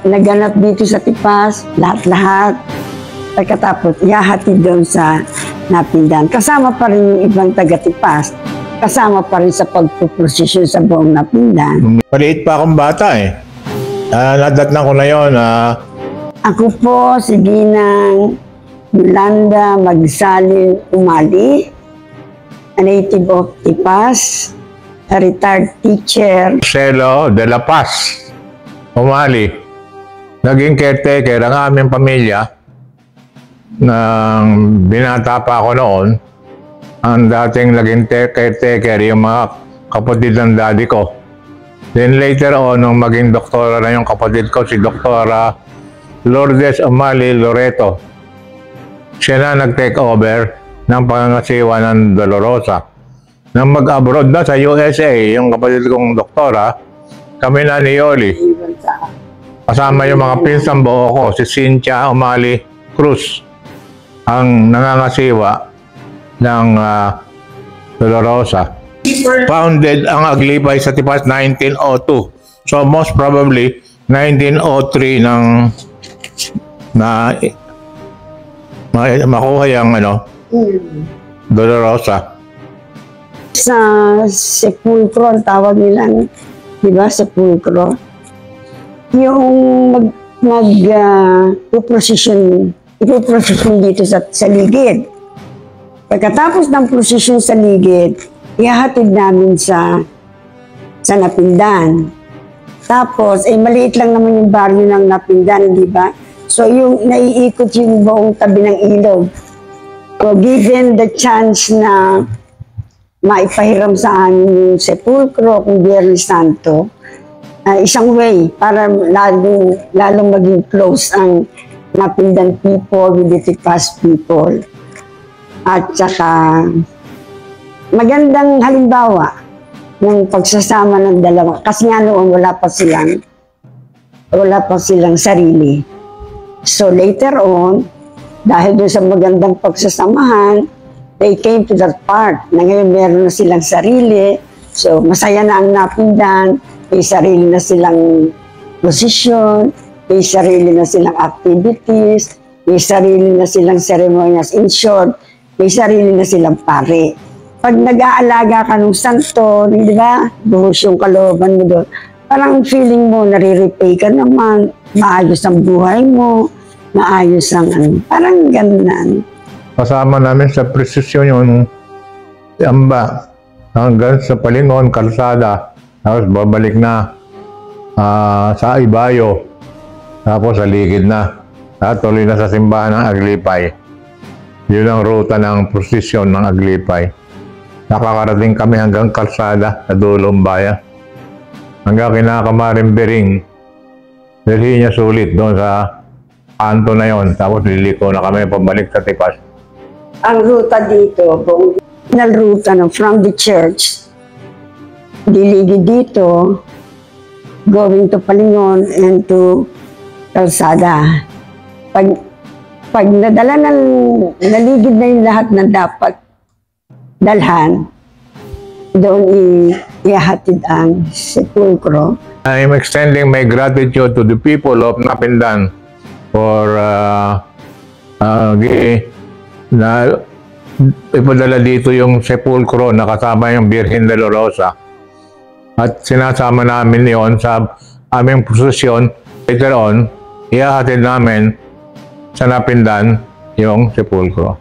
naganap dito sa Tipas, lahat-lahat. Pagkatapos, ihahatid doon sa Napindan. Kasama pa rin yung ibang taga-Tipas. Kasama pa rin sa pagpuprosesyon sa buong Napindan. Maliit pa akong bata eh. Nadatnan ko na yun. Ako po, si Ginang Yolanda Magsalin Umali, a native of Tipas, a retired teacher. Marcelo de la Paz Umali. Naging caretaker ang aming pamilya. Nang binata pa ako noon, ang dating naging caretaker yung mga kapatid ng daddy ko. Then later on, nung maging doktora na yung kapatid ko, si Doktora Lourdes Umali Loreto. Siya na nag-take over ng pangangasiwa ng Dolorosa. Nang mag-abroad na sa USA, yung kapatid kong doktora, kami na ni Yoli. Kasama yung mga pinsang buo ko, si Cynthia Umali Cruz, ang nangangasiwa ng Dolorosa. Founded ang Aglipay sa Tipas 1902. So most probably 1903 nang makuha yung Dolorosa. Sa sepulcro, ang tawag nila, di ba, sepulcro. Yung ipoprosesyon dito sa ligid. Pagkatapos ng prosesyon sa ligid, ihahatid namin sa Napindan. Tapos, maliit lang naman yung baryo ng Napindan, di ba? So, yung naiikot yung buong tabi ng ilog. So, given the chance na maipahiram sa amin yung sepulcro kung Biyernes Santo, isang way para lalong maging close ang Napindan people with the Tipas people. At saka, magandang halimbawa ng pagsasama ng dalawa. Kasi nga noon wala pa silang sarili. So later on, dahil doon sa magandang pagsasamahan, they came to that part na ngayon meron na silang sarili. So masaya na ang Napindan, may sarili na silang posisyon, may sarili na silang activities, may sarili na silang ceremonies. In short, may sarili na silang pare. Pag nag-aalaga ka ng santo, di ba, buhos yung kalooban mo doon, parang feeling mo, nare-repay ka naman, maayos ang buhay mo, maayos ang parang ganun. Kasama namin sa presisyon yung Amba hanggang sa Palingon, Kalsada, tapos babalik na sa Ibayo, tapos sa Ligid na, at tuloy na sa simbahan ng Aglipay. Yun ang ruta ng prosesyon ng Aglipay. Nakakarating kami hanggang Kalsada sa dulong bayan. Hanggang Kinakamarimbiring. Dahil niya sulit doon sa kanto na yon. Tapos liliko na kami pabalik sa Tipas. Ang ruta dito, na ruta from the church, diligid dito, going to Palingon and to Kalsada. Pag nadala naligid na yung lahat na dapat dalhan, doon ihahatid ang sepulcro. I'm extending my gratitude to the people of Napindan for na ipadala dito yung sepulcro na kasama yung Birhen Dolorosa. At sinasama namin yon sa aming prosesyon. Later on, ihahatid namin sa Napindan yung sepulcro.